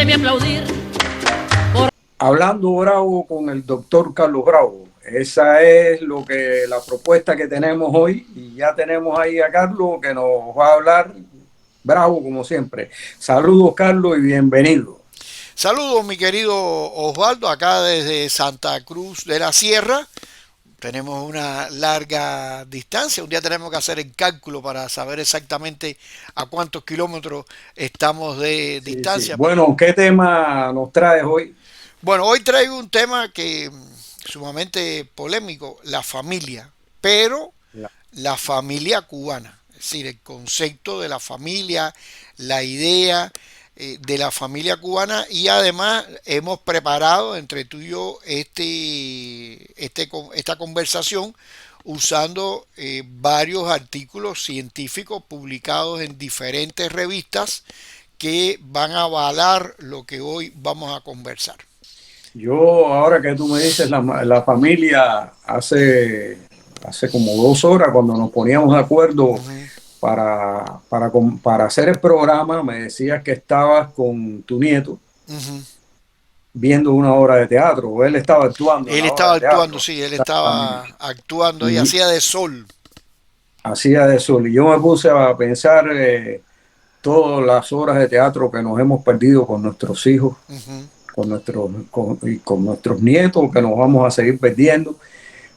debe aplaudir. Hablando Bravo con el doctor Carlos Bravo. Esa es la propuesta que tenemos hoy, y ya tenemos ahí a Carlos que nos va a hablar Bravo como siempre. Saludos Carlos y bienvenido. Saludos mi querido Osvaldo, acá desde Santa Cruz de la Sierra. Tenemos una larga distancia, un día tenemos que hacer el cálculo para saber exactamente a cuántos kilómetros estamos de Sí, sí. distancia. Bueno, ¿qué tema nos traes hoy? Bueno, hoy traigo un tema que sumamente polémico, la familia, pero La- la familia cubana, es decir, el concepto de la familia, la idea de la familia cubana, y además hemos preparado entre tú y yo esta conversación usando varios artículos científicos publicados en diferentes revistas que van a avalar lo que hoy vamos a conversar. Yo, ahora que tú me dices la familia, hace como 2 horas cuando nos poníamos de acuerdo Ujú, para hacer el programa, me decías que estabas con tu nieto ujú. viendo una obra de teatro, o él estaba actuando en Él la obra estaba de actuando, teatro. sí, él estaba Exactamente. actuando y Y hacía de sol. hacía de eso. Y yo me puse a pensar todas las horas de teatro que nos hemos perdido con nuestros hijos, Ujú. y con nuestros nietos, que nos vamos a seguir perdiendo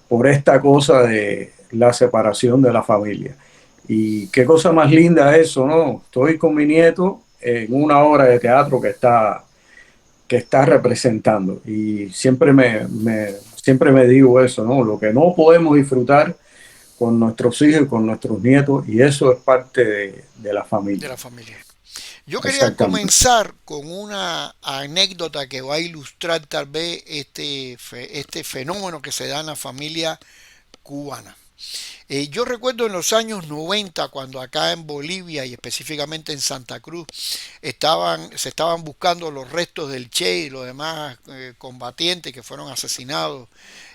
por esta cosa de la separación de la familia. Y qué cosa más linda eso, ¿no? Estoy con mi nieto en una obra de teatro que está representando. Y siempre me digo eso, ¿no? Lo que no podemos disfrutar con nuestros hijos y con nuestros nietos, y eso es parte de la De la familia. familia. Yo quería Exactamente. comenzar con una anécdota que va a ilustrar tal vez este fenómeno que se da en la familia cubana. Yo recuerdo en los años 90 cuando acá en Bolivia y específicamente en Santa Cruz se estaban buscando los restos del Che y los demás combatientes que fueron asesinados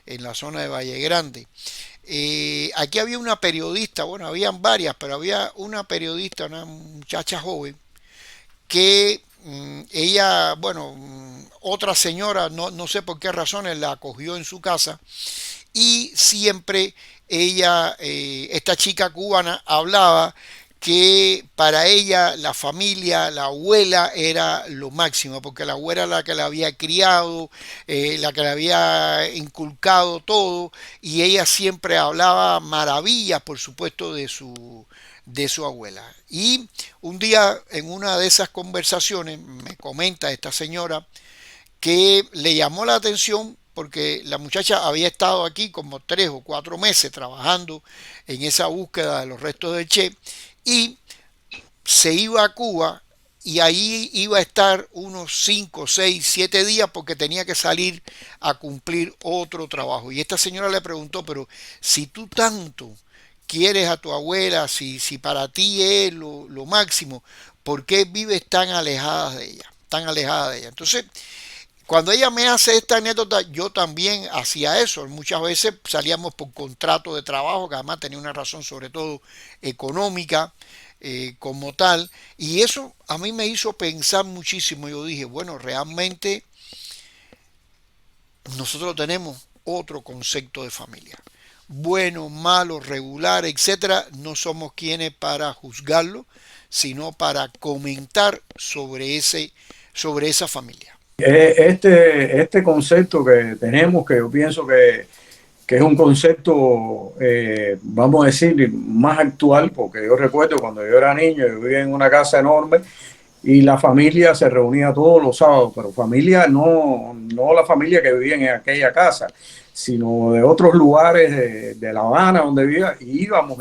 en la zona de Valle Grande. Aquí había una periodista, bueno, habían varias, pero había una periodista, una muchacha joven, que ella, bueno, otra señora, no sé por qué razones, la acogió en su casa y siempre ella, esta chica cubana, hablaba que para ella la familia, la abuela era lo máximo, porque la abuela era la que la había criado, la que le había inculcado todo, y ella siempre hablaba maravillas, por supuesto, de su abuela. Y un día en una de esas conversaciones me comenta esta señora que le llamó la atención porque la muchacha había estado aquí como 3 o 4 meses trabajando en esa búsqueda de los restos del Che y se iba a Cuba y ahí iba a estar unos 5, 6, 7 días porque tenía que salir a cumplir otro trabajo. Y esta señora le preguntó, pero si tú tanto quieres a tu abuela, si para ti es lo máximo, ¿por qué vives tan alejada de ella? Tan alejada de ella. Entonces, cuando ella me hace esta anécdota, yo también hacía eso. Muchas veces salíamos por contrato de trabajo, que además tenía una razón sobre todo económica como tal. Y eso a mí me hizo pensar muchísimo. Yo dije, bueno, realmente nosotros tenemos otro concepto de familia. Bueno, malo, regular, etcétera. No somos quienes para juzgarlo, sino para comentar sobre esa familia. Este concepto que tenemos, que yo pienso que es un concepto, vamos a decir, más actual, porque yo recuerdo cuando yo era niño, yo vivía en una casa enorme y la familia se reunía todos los sábados, pero familia no la familia que vivía en aquella casa, sino de otros lugares de La Habana donde vivía, y íbamos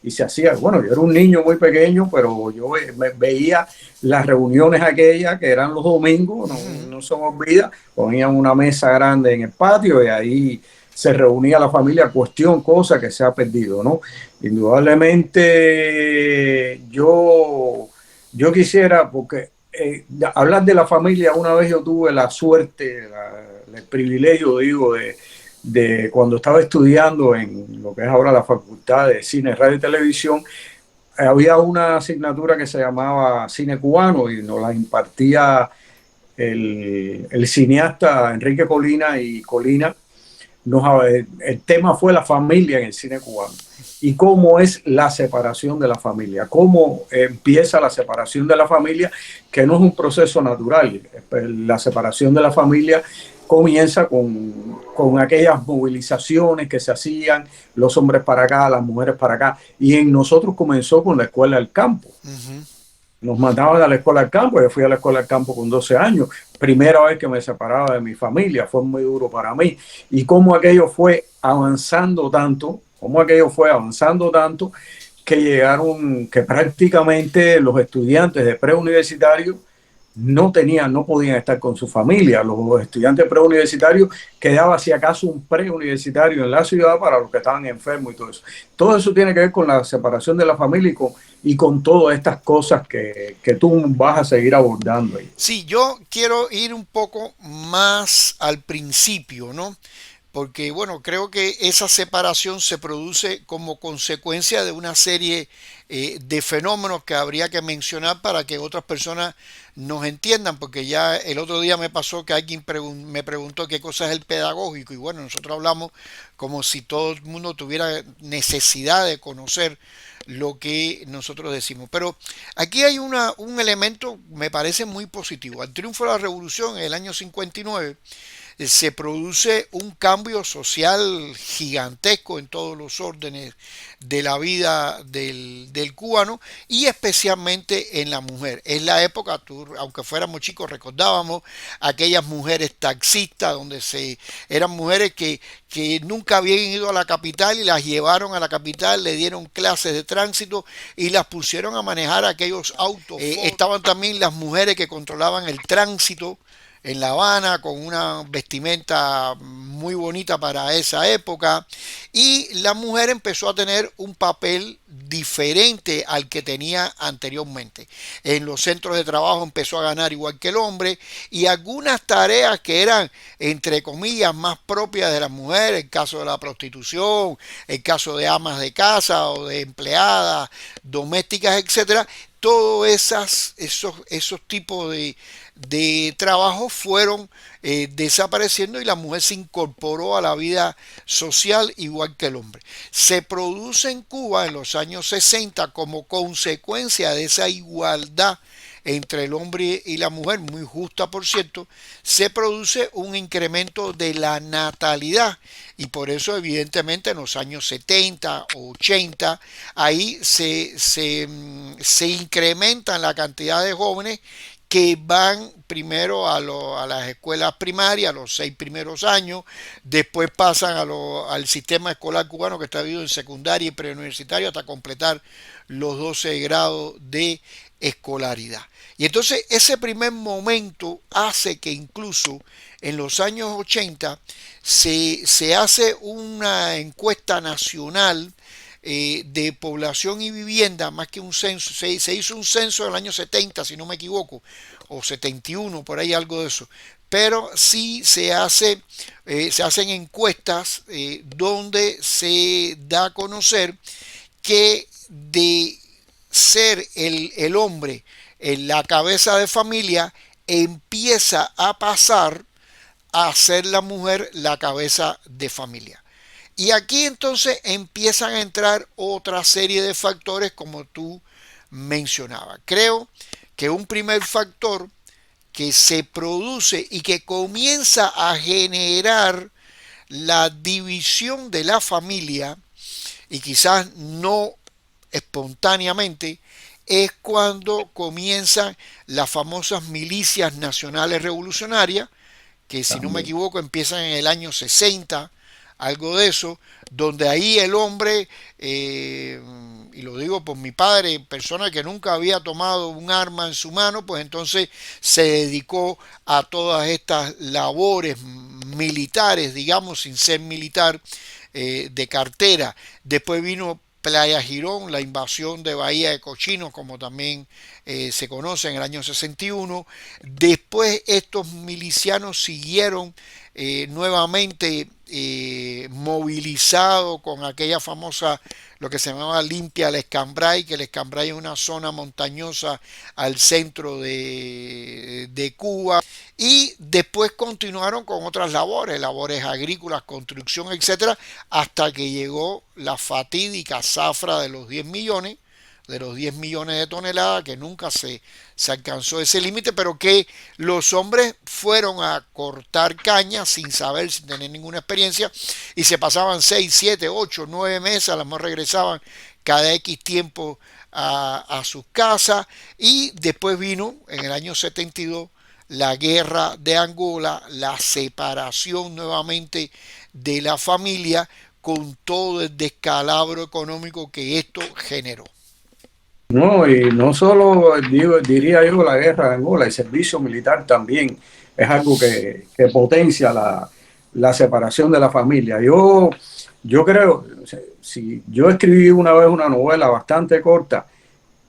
y se hacía, bueno, yo era un niño muy pequeño, pero yo veía las reuniones aquellas que eran los domingos, Ujú. no se me olvida, ponían una mesa grande en el patio y ahí se reunía la familia, cuestión, cosa que se ha perdido, ¿no? Indudablemente yo quisiera, porque hablar de la familia, una vez yo tuve la suerte, el privilegio, digo, de cuando estaba estudiando en lo que es ahora la Facultad de Cine, Radio y Televisión, había una asignatura que se llamaba Cine Cubano y nos la impartía el cineasta Enrique Colina y Colina, el tema fue la familia en el cine cubano y cómo es la separación de la familia, cómo empieza la separación de la familia, que no es un proceso natural. La separación de la familia comienza con aquellas movilizaciones que se hacían, los hombres para acá, las mujeres para acá, y en nosotros comenzó con la escuela del campo. Ujú. Nos mandaban a la escuela del campo, yo fui a la escuela del campo con 12 años, primera vez que me separaba de mi familia, fue muy duro para mí. Y cómo aquello fue avanzando tanto, cómo aquello fue avanzando tanto, que llegaron, que prácticamente los estudiantes de preuniversitario no podían estar con su familia. Los estudiantes preuniversitarios quedaba si acaso un preuniversitario en la ciudad para los que estaban enfermos y todo eso. Todo eso tiene que ver con la separación de la familia y con todas estas cosas que tú vas a seguir abordando ahí. Sí, yo quiero ir un poco más al principio, ¿no? Porque, bueno, creo que esa separación se produce como consecuencia de una serie de fenómenos que habría que mencionar para que otras personas nos entiendan, porque ya el otro día me pasó que alguien me preguntó qué cosa es el pedagógico y bueno, nosotros hablamos como si todo el mundo tuviera necesidad de conocer lo que nosotros decimos. Pero aquí hay un elemento, me parece muy positivo. Al triunfo de la revolución en el año 59, se produce un cambio social gigantesco en todos los órdenes de la vida del cubano y especialmente en la mujer. Es la época, aunque fuéramos chicos, recordábamos aquellas mujeres taxistas, eran mujeres que nunca habían ido a la capital y las llevaron a la capital, le dieron clases de tránsito y las pusieron a manejar aquellos autos. Estaban también las mujeres que controlaban el tránsito en La Habana con una vestimenta muy bonita para esa época y la mujer empezó a tener un papel diferente al que tenía anteriormente. En los centros de trabajo empezó a ganar igual que el hombre y algunas tareas que eran entre comillas más propias de las mujeres, el caso de la prostitución, el caso de amas de casa o de empleadas domésticas, etcétera, todos esos tipos de trabajos fueron desapareciendo y la mujer se incorporó a la vida social igual que el hombre. Se produce en Cuba en los años 60 como consecuencia de esa igualdad entre el hombre y la mujer, muy justa por cierto, se produce un incremento de la natalidad y por eso evidentemente en los años 70 o 80 ahí se incrementa la cantidad de jóvenes que van primero a las escuelas primarias, a los 6 primeros años, después pasan al sistema escolar cubano que está dividido en secundaria y preuniversitario hasta completar los 12 grados de escolaridad. Y entonces ese primer momento hace que incluso en los años 80 se hace una encuesta nacional de población y vivienda, más que un censo, se hizo un censo en el año 70, si no me equivoco, o 71, por ahí algo de eso. Pero sí se hacen encuestas donde se da a conocer que de ser el hombre en la cabeza de familia empieza a pasar a ser la mujer la cabeza de familia. Y aquí entonces empiezan a entrar otra serie de factores como tú mencionabas. Creo que un primer factor que se produce y que comienza a generar la división de la familia y quizás no espontáneamente es cuando comienzan las famosas milicias nacionales revolucionarias que si no me También. equivoco empiezan en el año 60, algo de eso, donde ahí el hombre, y lo digo por mi padre, persona que nunca había tomado un arma en su mano, pues entonces se dedicó a todas estas labores militares, digamos, sin ser militar, de cartera. Después vino Playa Girón, la invasión de Bahía de Cochinos, como también se conoce en el año 61. Después estos milicianos siguieron nuevamente movilizado con aquella famosa, lo que se llamaba Limpia el Escambray, que el Escambray es una zona montañosa al centro de Cuba, y después continuaron con otras labores, labores agrícolas, construcción, etcétera, hasta que llegó la fatídica zafra de los 10 millones de toneladas, que nunca se alcanzó ese límite, pero que los hombres fueron a cortar caña sin saber, sin tener ninguna experiencia, y se pasaban 6 7 8 9 meses, a lo mejor regresaban cada X tiempo a sus casas, y después vino en el año 72 la guerra de Angola, la separación nuevamente de la familia, con todo el descalabro económico que esto generó. No, y no solo diría yo la guerra de Angola, el servicio militar también es algo que potencia la separación de la familia. Yo creo, si yo escribí una vez una novela bastante corta,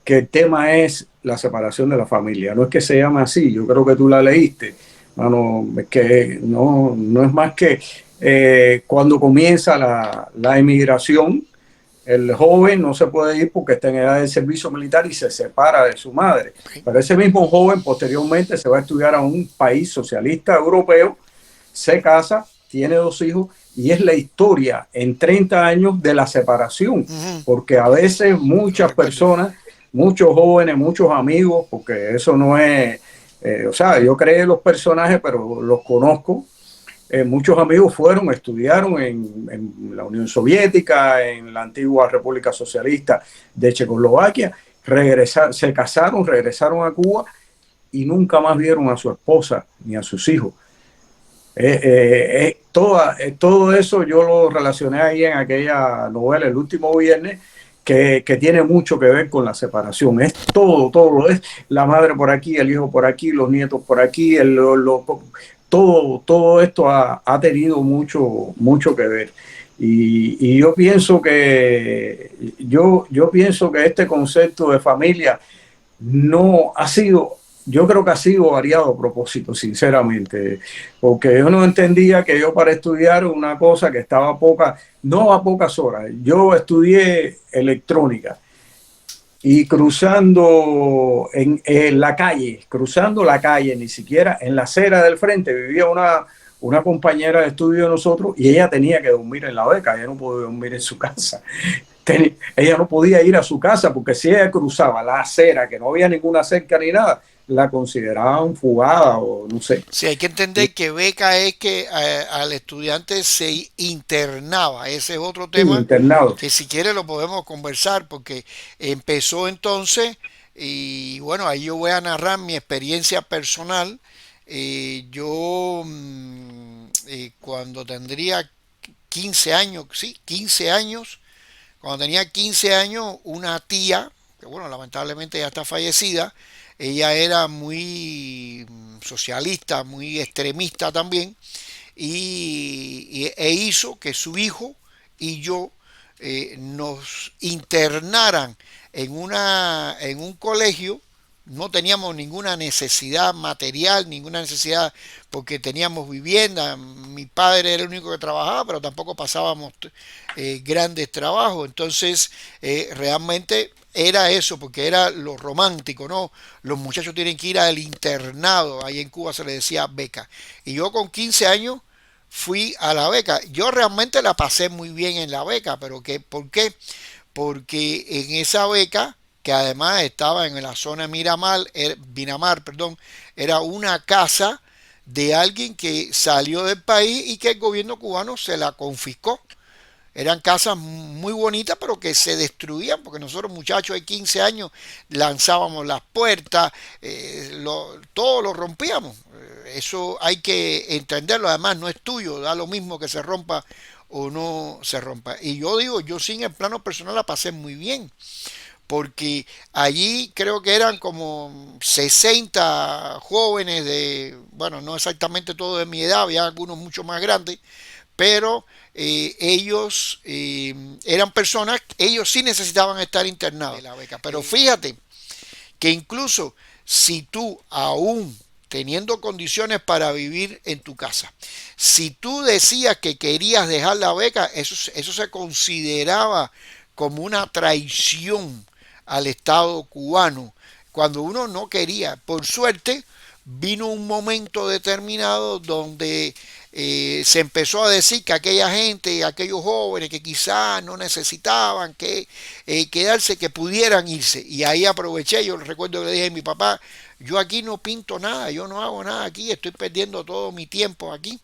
que el tema es la separación de la familia. No es que se llame así, yo creo que tú la leíste. Mano, es que no es más que cuando comienza la emigración, el joven no se puede ir porque está en edad de servicio militar y se separa de su madre. Pero ese mismo joven posteriormente se va a estudiar a un país socialista europeo, se casa, tiene dos hijos y es la historia en 30 años de la separación. Uh -huh. Porque a veces Lo muchas recuerdo. personas, muchos jóvenes, muchos amigos, porque eso no es, o sea, yo creé los personajes, pero los conozco. Muchos amigos fueron, estudiaron en la Unión Soviética, en la antigua República Socialista de Checoslovaquia, se casaron, regresaron a Cuba y nunca más vieron a su esposa ni a sus hijos. Todo eso yo lo relacioné ahí en aquella novela, El último viernes, que tiene mucho que ver con la separación. Es todo, es la madre por aquí, el hijo por aquí, los nietos por aquí, todo esto ha tenido mucho que ver. Y yo pienso que este concepto de familia no ha sido, yo creo que ha sido variado a propósito, sinceramente, porque yo no entendía que yo para estudiar una cosa que estaba no a pocas horas, yo estudié electrónica y cruzando la calle, ni siquiera en la acera del frente, vivía una compañera de estudio de nosotros y ella tenía que dormir en la beca, ella no podía dormir en su casa. Ella no podía ir a su casa porque si ella cruzaba la acera, que no había ninguna cerca ni nada, la consideraban fugada o no sé. Sí, hay que entender que beca es que al estudiante se internaba. Ese es otro Sí, tema internado. que si quiere lo podemos conversar porque empezó entonces y bueno, ahí yo voy a narrar mi experiencia personal. Cuando tendría 15 años, sí, 15 años, cuando tenía 15 años, una tía, que bueno, lamentablemente ya está fallecida, ella era muy socialista, muy extremista también, e hizo que su hijo y yo nos internaran en un colegio. No teníamos ninguna necesidad material, ninguna necesidad porque teníamos vivienda. Mi padre era el único que trabajaba, pero tampoco pasábamos grandes trabajos. Entonces, realmente era eso, porque era lo romántico, ¿no? Los muchachos tienen que ir al internado, ahí en Cuba se le decía beca. Y yo con 15 años fui a la beca. Yo realmente la pasé muy bien en la beca, pero ¿por qué? Porque en esa beca, que además estaba en la zona Miramar, perdón, era una casa de alguien que salió del país y que el gobierno cubano se la confiscó. Eran casas muy bonitas, pero que se destruían, porque nosotros muchachos de 15 años lanzábamos las puertas, todo lo rompíamos. Eso hay que entenderlo, además no es tuyo, da lo mismo que se rompa o no se rompa. Y yo digo, yo sí en el plano personal la pasé muy bien, porque allí creo que eran como 60 jóvenes bueno, no exactamente todos de mi edad, había algunos mucho más grandes, pero ellos eran personas, ellos sí necesitaban estar internados de la beca. Pero fíjate que incluso si tú aún teniendo condiciones para vivir en tu casa. Si tú decías que querías dejar la beca, eso se consideraba como una traición al Estado cubano, cuando uno no quería. Por suerte, vino un momento determinado donde se empezó a decir que aquella gente, aquellos jóvenes que quizás no necesitaban que quedarse, que pudieran irse. Y ahí aproveché, yo recuerdo que le dije a mi papá, yo aquí no pinto nada, yo no hago nada aquí, estoy perdiendo todo mi tiempo aquí.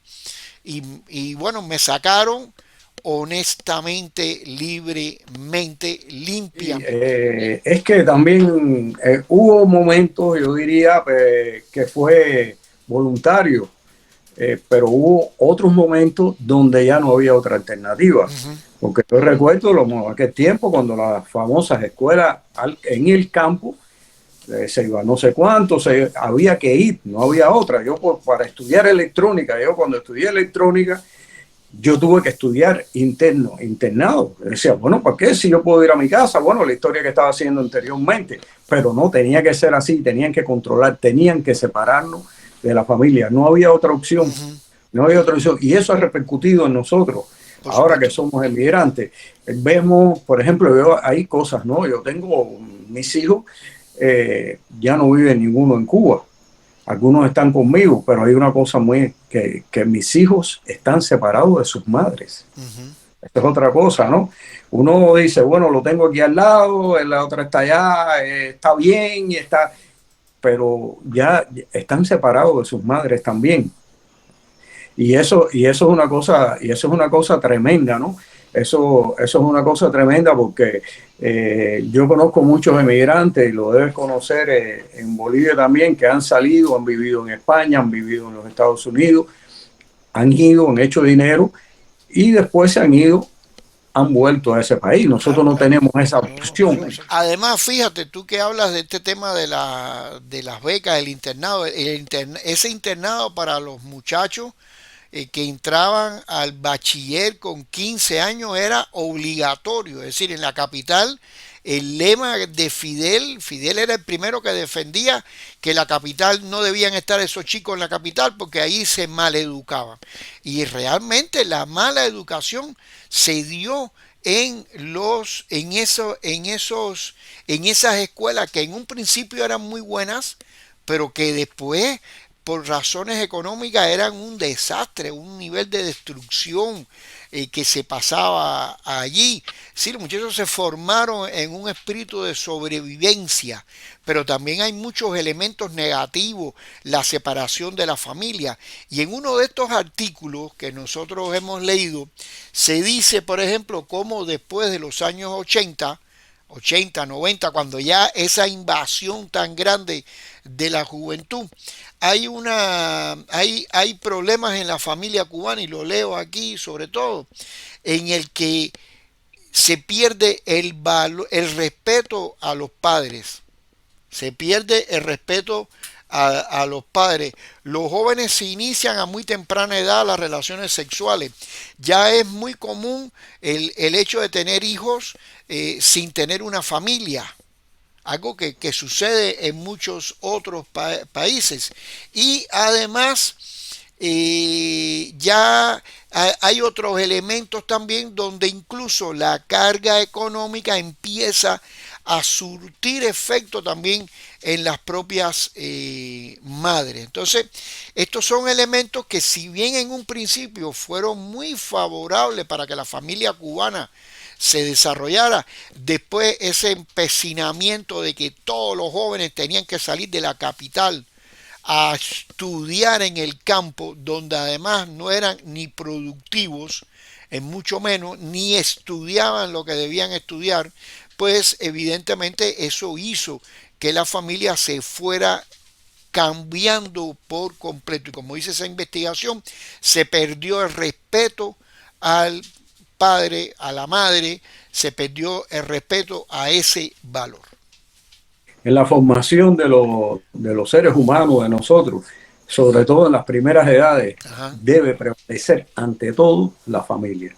Y bueno, me sacaron honestamente, libremente, Y, limpiamente. es que también hubo momentos, yo diría, que fue voluntario, pero hubo otros momentos donde ya no había otra alternativa. Ujú, Porque yo recuerdo aquel tiempo cuando las famosas escuelas en el campo se iba no sé cuánto, había que ir, no había otra. Yo para estudiar electrónica, yo cuando estudié electrónica, yo tuve que estudiar internado. Decía, bueno, ¿para qué? Si yo puedo ir a mi casa, bueno, la historia que estaba haciendo anteriormente, pero no, tenía que ser así, tenían que controlar, tenían que separarnos de la familia, no había otra opción, ujú, no había otra opción, y eso ha repercutido en nosotros, por ahora que supuesto. somos emigrantes. Vemos, por ejemplo, hay cosas, ¿no? Yo tengo mis hijos, ya no vive ninguno en Cuba, algunos están conmigo, pero hay una cosa muy que mis hijos están separados de sus madres. Ujú. Esta es otra cosa, ¿no? Uno dice, bueno, lo tengo aquí al lado, la otra está allá, está bien, pero ya están separados de sus madres también. Y eso es una cosa, y eso es una cosa tremenda, ¿no? Eso es una cosa tremenda porque yo conozco muchos emigrantes, y lo debes conocer en Bolivia también, que han salido, han vivido en España, han vivido en los Estados Unidos, han ido, han hecho dinero y después se han ido, han vuelto a ese país. Nosotros Claro, no claro. tenemos esa No, opción. además, fíjate, tú que hablas de este tema de las becas, el internado, ese internado para los muchachos que entraban al bachiller con 15 años era obligatorio. Es decir, en la capital, el lema de Fidel era el primero que defendía que la capital no debían estar esos chicos en la capital porque ahí se maleducaban. Y realmente la mala educación se dio en esas escuelas que en un principio eran muy buenas, pero que después por razones económicas eran un desastre, un nivel de destrucción que se pasaba allí. Sí, los muchachos se formaron en un espíritu de sobrevivencia, pero también hay muchos elementos negativos, la separación de la familia. Y en uno de estos artículos que nosotros hemos leído, se dice, por ejemplo, cómo después de los años 80, 90, cuando ya esa invasión tan grande de la juventud, hay problemas en la familia cubana, y lo leo aquí sobre todo, en el que se pierde el respeto a los padres, se pierde el respeto a los padres. Los jóvenes se inician a muy temprana edad las relaciones sexuales. Ya es muy común el hecho de tener hijos sin tener una familia, algo que sucede en muchos otros países. Y además ya hay otros elementos también donde incluso la carga económica empieza a surtir efecto también en las propias madres. Entonces, estos son elementos que si bien en un principio fueron muy favorables para que la familia cubana se desarrollara, después ese empecinamiento de que todos los jóvenes tenían que salir de la capital a estudiar en el campo, donde además no eran ni productivos, en mucho menos, ni estudiaban lo que debían estudiar, pues evidentemente eso hizo que la familia se fuera cambiando por completo. Y como dice esa investigación, se perdió el respeto al padre, a la madre, se perdió el respeto a ese valor. En la formación de los seres humanos, de nosotros, sobre todo en las primeras edades, Ajá. debe prevalecer ante todo la familia.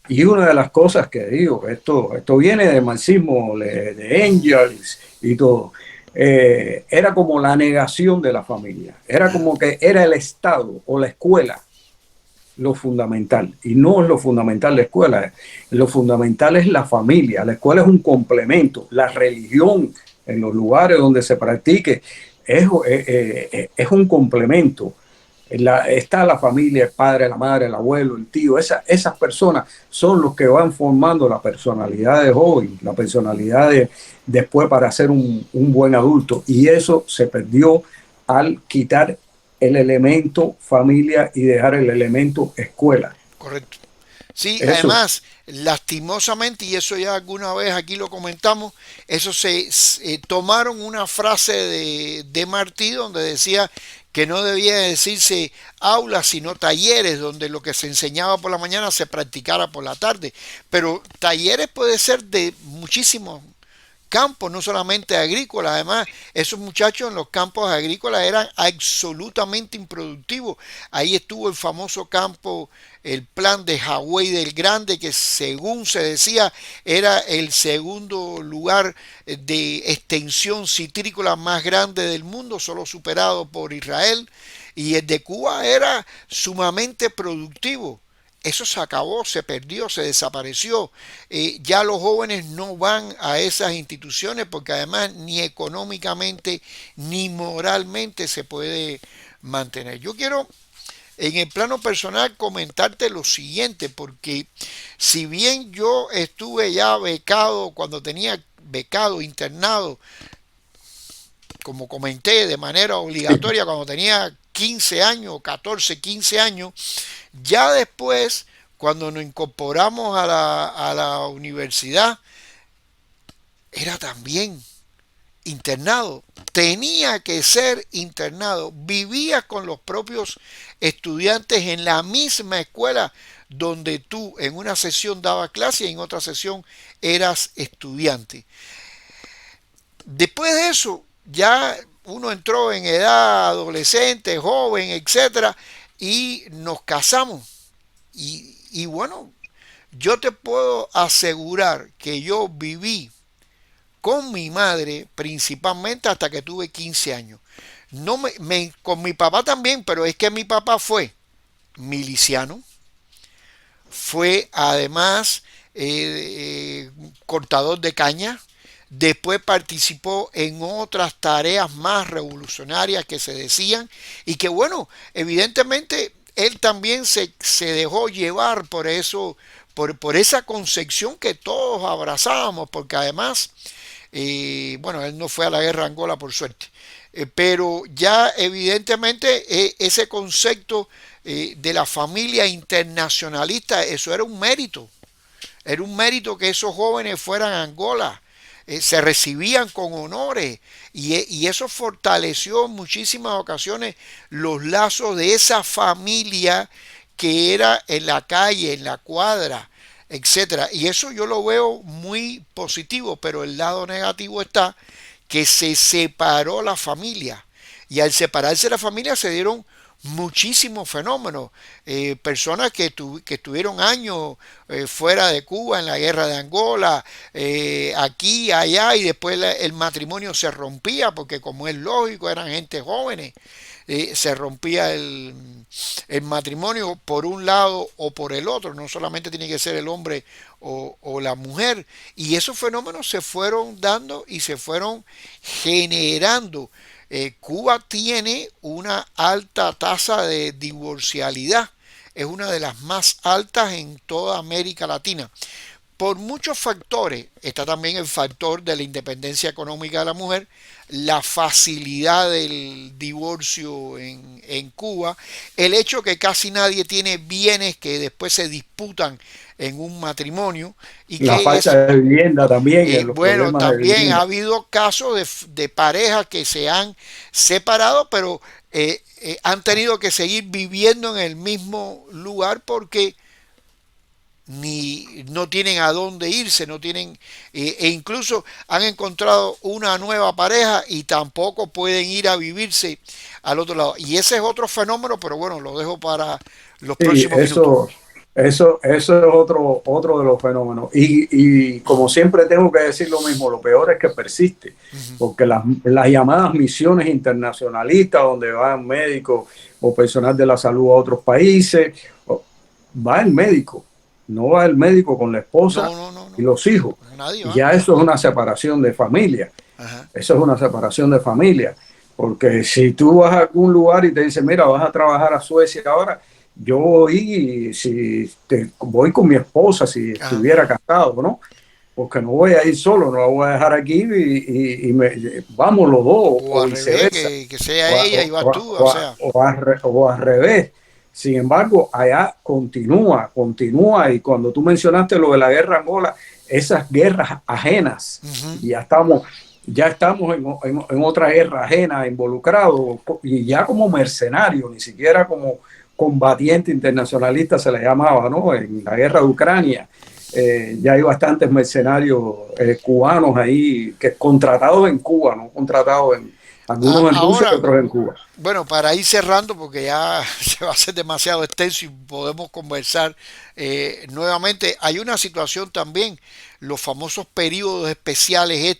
Y una de las cosas que digo, esto viene del marxismo, de Engels y todo. era como la negación de la familia. Era como que era el Estado o la escuela lo fundamental. Y no es lo fundamental la escuela. Lo fundamental es la familia. La escuela es un complemento. La religión en los lugares donde se practique es un complemento. Está la familia, el padre, la madre, el abuelo, el tío. Esas personas son los que van formando la personalidad de joven, la personalidad de después para ser un buen adulto. Y eso se perdió al quitar el elemento familia y dejar el elemento escuela. Correcto. Sí, Eso, además, lastimosamente, y eso ya alguna vez aquí lo comentamos, eso se tomaron una frase de Martí donde decía que no debía decirse aulas sino talleres, donde lo que se enseñaba por la mañana se practicara por la tarde. Pero talleres puede ser de muchísimos campos, no solamente agrícolas. Además, esos muchachos en los campos agrícolas eran absolutamente improductivos. Ahí estuvo el famoso campo, el plan de Hawái del Grande, que según se decía era el segundo lugar de extensión citrícola más grande del mundo, solo superado por Israel. Y el de Cuba era sumamente productivo. Eso se acabó, se perdió, se desapareció. Ya los jóvenes no van a esas instituciones porque además ni económicamente ni moralmente se puede mantener. Yo quiero en el plano personal comentarte lo siguiente, porque si bien yo estuve ya becado cuando tenía becado, internado, como comenté, de manera sí. obligatoria cuando tenía 15 años, 14, 15 años, ya después, cuando nos incorporamos a la universidad, era también internado. Tenía que ser internado. Vivía con los propios estudiantes en la misma escuela donde tú en una sesión dabas clase y en otra sesión eras estudiante. Después de eso, ya uno entró en edad adolescente, joven, etcétera, y nos casamos. Y bueno, yo te puedo asegurar que yo viví con mi madre principalmente hasta que tuve 15 años. No con mi papá también, pero es que mi papá fue miliciano, fue además cortador de caña, después participó en otras tareas más revolucionarias que se decían y que bueno, evidentemente él también se dejó llevar por eso, por esa concepción que todos abrazábamos, porque además, bueno, él no fue a la guerra de Angola por suerte, pero ya evidentemente ese concepto de la familia internacionalista, eso era un mérito que esos jóvenes fueran a Angola, se recibían con honores y eso fortaleció en muchísimas ocasiones los lazos de esa familia que era en la calle, en la cuadra, etcétera. Y eso yo lo veo muy positivo, pero el lado negativo está que se separó la familia. Y al separarse la familia se dieron muchísimos fenómenos. Personas que estuvieron años fuera de Cuba en la guerra de Angola, aquí, allá, y después el matrimonio se rompía, porque como es lógico, eran gente jóvenes. Se rompía el matrimonio por un lado o por el otro, no solamente tiene que ser el hombre o la mujer, y esos fenómenos se fueron dando y se fueron generando. Cuba tiene una alta tasa de divorcialidad, es una de las más altas en toda América Latina. Por muchos factores, está también el factor de la independencia económica de la mujer, la facilidad del divorcio en Cuba, el hecho que casi nadie tiene bienes que después se disputan en un matrimonio y La que falta es de vivienda también, los bueno, problemas de también ha vivienda. habido casos de parejas que se han separado, pero han tenido que seguir viviendo en el mismo lugar porque ni no tienen a dónde irse, no tienen, e incluso han encontrado una nueva pareja y tampoco pueden ir a vivirse al otro lado. Y ese es otro fenómeno, pero bueno, lo dejo para los Sí, próximos minutos. eso es otro de los fenómenos. Y como siempre tengo que decir lo mismo, lo peor es que persiste, Ujú. porque las llamadas misiones internacionalistas, donde van médicos o personal de la salud a otros países, va el médico, no va el médico con la esposa No, no, no, y no. los hijos. Nadie Y va. ya eso es una separación de familia. Ajá. Eso es una separación de familia. Porque si tú vas a algún lugar y te dicen, mira, vas a trabajar a Suecia ahora, yo voy, si voy con mi esposa, si Ajá. estuviera casado, ¿no? Porque no voy a ir solo, no la voy a dejar aquí vamos los dos, O o al revés, viceversa, que sea ella y vas tú, o sea. o al revés. Sin embargo, allá continúa, y cuando tú mencionaste lo de la guerra Angola, esas guerras ajenas, Ujú. ya estamos en otra guerra ajena involucrados, y ya como mercenarios, ni siquiera como combatiente internacionalista se le llamaba, ¿no? En la guerra de Ucrania, ya hay bastantes mercenarios cubanos ahí, que contratados en Cuba, no contratados algunos en Rusia y Ahora, otros en Cuba. bueno, para ir cerrando, porque ya se va a hacer demasiado extenso y podemos conversar nuevamente, hay una situación también, los famosos periodos especiales,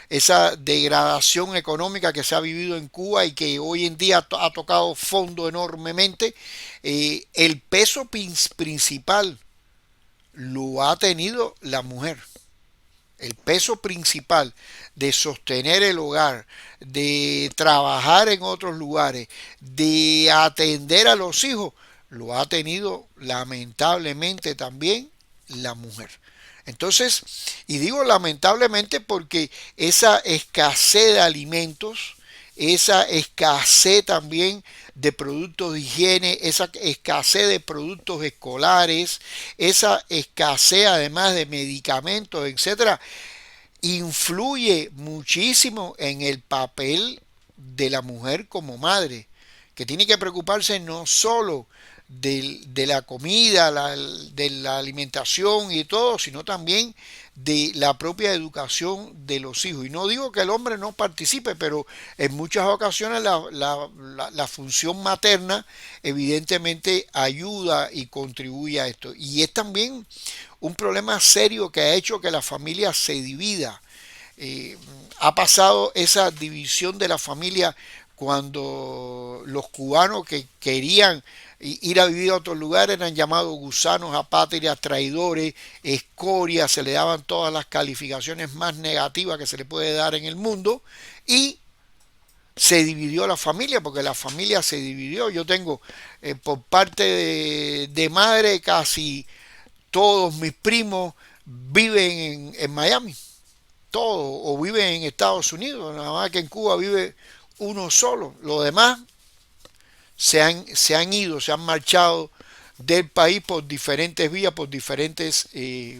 esa degradación económica que se ha vivido en Cuba y que hoy en día ha tocado fondo enormemente. El peso principal lo ha tenido la mujer. El peso principal de sostener el hogar, de trabajar en otros lugares, de atender a los hijos, lo ha tenido lamentablemente también la mujer. Entonces, y digo lamentablemente porque esa escasez de alimentos, esa escasez también de productos de higiene, esa escasez de productos escolares, esa escasez además de medicamentos, etcétera, influye muchísimo en el papel de la mujer como madre, que tiene que preocuparse no solo de la comida, de la alimentación y todo, sino también de la propia educación de los hijos. Y no digo que el hombre no participe, pero en muchas ocasiones la función materna evidentemente ayuda y contribuye a esto. Y es también un problema serio que ha hecho que la familia se divida. Eh, ha pasado esa división de la familia cuando los cubanos que querían ir a vivir a otros lugares eran llamados gusanos, apátridas, traidores, escoria, se le daban todas las calificaciones más negativas que se le puede dar en el mundo y se dividió la familia, porque la familia se dividió. Yo tengo por parte de madre casi todos mis primos viven en Miami, todos, o viven en Estados Unidos, nada más que en Cuba vive uno solo. Los demás se han ido, se han marchado del país por diferentes vías, por diferentes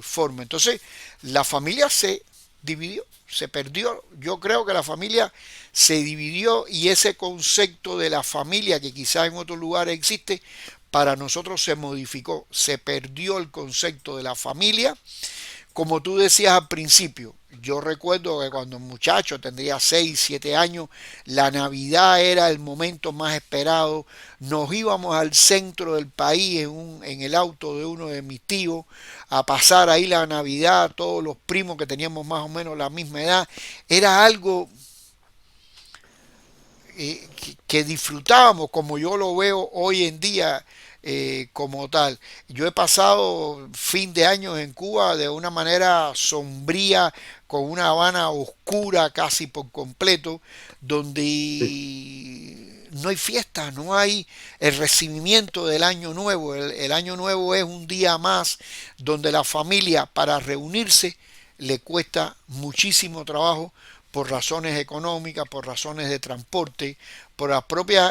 formas. Entonces, la familia se dividió, se perdió. Yo creo que la familia se dividió y ese concepto de la familia que quizás en otros lugares existe, para nosotros se modificó, se perdió el concepto de la familia como tú decías al principio, yo recuerdo que cuando muchacho tendría 6 7 años, la Navidad era el momento más esperado. Nos íbamos al centro del país en el auto de uno de mis tíos a pasar ahí la Navidad, todos los primos que teníamos más o menos la misma edad. Era algo que disfrutábamos como yo lo veo hoy en día como tal. Yo he pasado fin de años en Cuba de una manera sombría, con una Habana oscura casi por completo, donde no hay fiesta, no hay el recibimiento del año nuevo. El año nuevo es un día más donde la familia para reunirse le cuesta muchísimo trabajo por razones económicas, por razones de transporte, por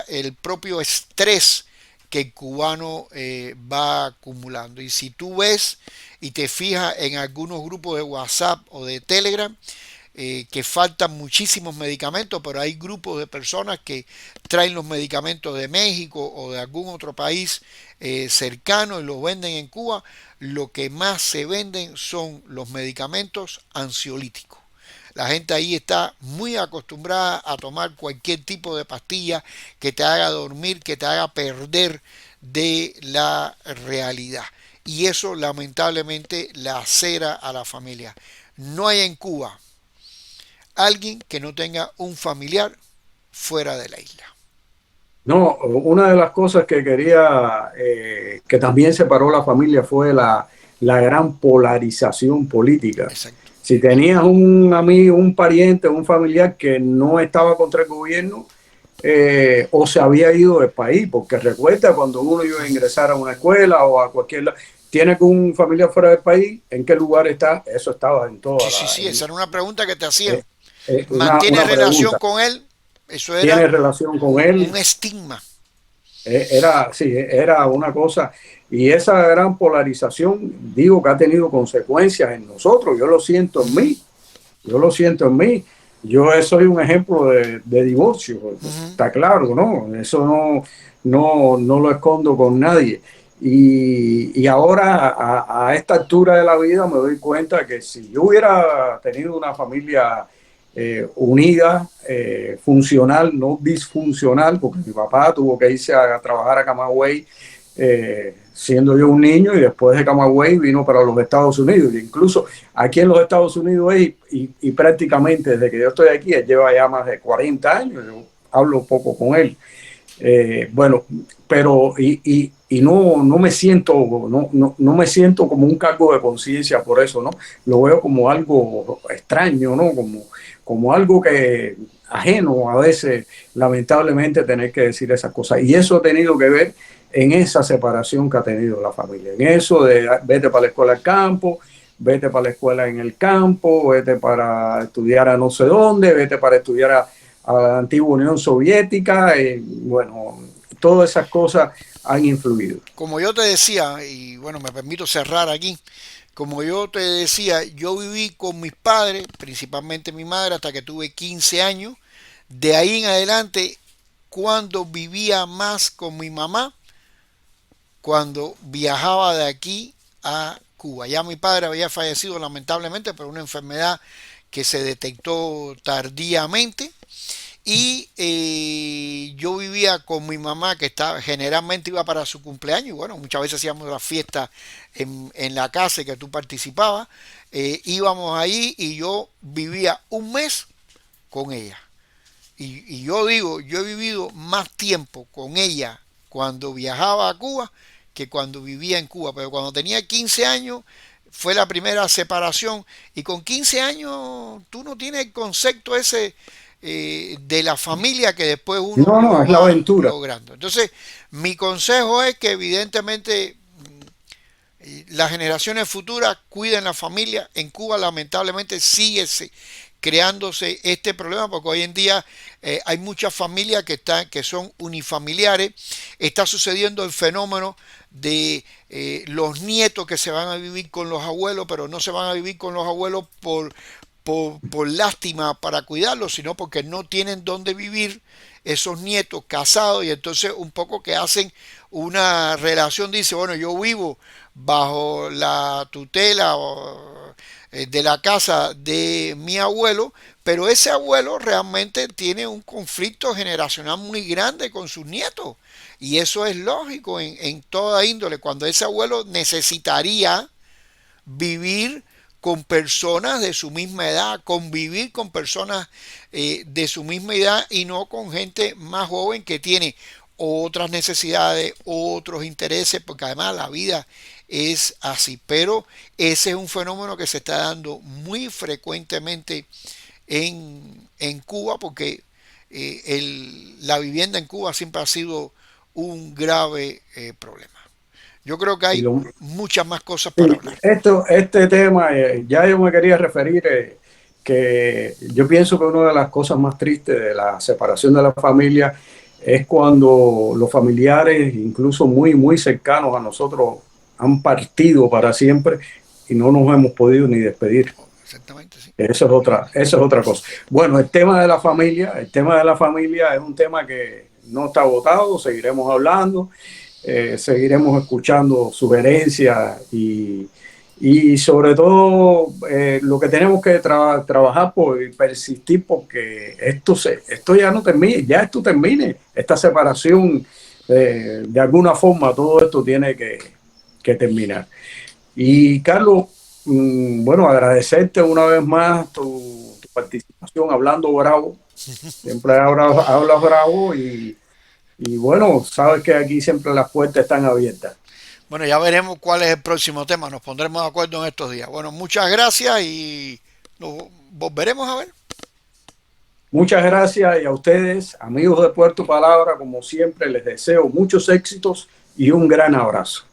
el propio estrés que el cubano va acumulando. Y si tú ves y te fijas en algunos grupos de WhatsApp o de Telegram, que faltan muchísimos medicamentos, pero hay grupos de personas que traen los medicamentos de México o de algún otro país cercano y los venden en Cuba. Lo que más se venden son los medicamentos ansiolíticos. La gente ahí está muy acostumbrada a tomar cualquier tipo de pastilla que te haga dormir, que te haga perder de la realidad. y eso lamentablemente lacera a la familia. No hay en Cuba alguien que no tenga un familiar fuera de la isla. No, una de las cosas que quería, que también separó la familia fue la gran polarización política. Exacto. Si tenías un amigo, un pariente, un familiar que no estaba contra el gobierno, o se había ido del país, porque recuerda cuando uno iba a ingresar a una escuela o a cualquier, tiene un familiar fuera del país, ¿en qué lugar está? Eso estaba en Sí, toda sí, sí, esa era una pregunta que te eh, hacían. ¿Mantiene una relación pregunta. con él? Eso era ¿Tiene relación con él? un estigma. Era, sí, era una cosa, y esa gran polarización, digo que ha tenido consecuencias en nosotros, yo lo siento en mí, yo lo siento en mí, yo soy un ejemplo de divorcio, Ujú. está claro, ¿no? Eso no lo escondo con nadie. Y ahora a esta altura de la vida me doy cuenta que si yo hubiera tenido una familia unida, funcional, no disfuncional, porque mi papá tuvo que irse a trabajar a Camagüey siendo yo un niño y después de Camagüey vino para los Estados Unidos. E incluso aquí en los Estados Unidos y prácticamente desde que yo estoy aquí, él lleva ya más de 40 años, yo hablo poco con él. Bueno, pero y no me siento, no me siento como un cargo de conciencia por eso, ¿no? Lo veo como algo extraño, ¿no? Como algo que ajeno a veces, lamentablemente, tener que decir esas cosas. Y eso ha tenido que ver en esa separación que ha tenido la familia, en eso de vete para la escuela al campo, vete para la escuela en el campo, vete para estudiar a no sé dónde, vete para estudiar a la antigua Unión Soviética, bueno, todas esas cosas han influido. Como yo te decía, y bueno, me permito cerrar aquí, como yo te decía, yo viví con mis padres, principalmente mi madre, hasta que tuve 15 años. De ahí en adelante, cuando vivía más con mi mamá, cuando viajaba de aquí a Cuba. Ya mi padre había fallecido lamentablemente por una enfermedad que se detectó tardíamente. Y yo vivía con mi mamá, que estaba, generalmente iba para su cumpleaños, y bueno, muchas veces hacíamos la fiesta en la casa que tú participabas. Íbamos ahí y yo vivía un mes con ella. Y yo digo, yo he vivido más tiempo con ella cuando viajaba a Cuba que cuando vivía en Cuba. Pero cuando tenía 15 años fue la primera separación. Y con 15 años tú no tienes el concepto ese de la familia que después uno No, no, lo es la va aventura. logrando. Entonces, mi consejo es que evidentemente las generaciones futuras cuiden la familia. En Cuba lamentablemente sigue creándose este problema porque hoy en día hay muchas familias que son unifamiliares. Está sucediendo el fenómeno de los nietos que se van a vivir con los abuelos, pero no se van a vivir con los abuelos por lástima para cuidarlos, sino porque no tienen dónde vivir esos nietos casados y entonces un poco que hacen una relación, dice, bueno, yo vivo bajo la tutela de la casa de mi abuelo, pero ese abuelo realmente tiene un conflicto generacional muy grande con sus nietos. Y eso es lógico en toda índole, cuando ese abuelo necesitaría vivir con personas de su misma edad, convivir con personas de su misma edad y no con gente más joven que tiene otras necesidades, otros intereses, porque además la vida es así. Pero ese es un fenómeno que se está dando muy frecuentemente en Cuba, porque la vivienda en Cuba siempre ha sido un grave problema. Yo creo que Y hay lo, muchas más cosas para sí, hablar. este tema, ya yo me quería referir que yo pienso que una de las cosas más tristes de la separación de la familia es cuando los familiares, incluso muy cercanos a nosotros, han partido para siempre y no nos hemos podido ni despedir. Exactamente, sí. Eso es otra cosa. Bueno, el tema de la familia es un tema que no está agotado, seguiremos hablando, seguiremos escuchando sugerencias y sobre todo lo que tenemos que trabajar por y persistir porque esto ya no termine, ya esto termine, esta separación de alguna forma, todo esto tiene que que terminar. Y Carlos, bueno, agradecerte una vez más tu participación hablando bravo. Siempre hablas bravo y bueno, sabes que aquí siempre las puertas están abiertas. Bueno, ya veremos cuál es el próximo tema. Nos pondremos de acuerdo en estos días. Bueno, muchas gracias y nos volveremos a ver. Muchas gracias y a ustedes, amigos de Puerto Palabra, como siempre, les deseo muchos éxitos y un gran abrazo.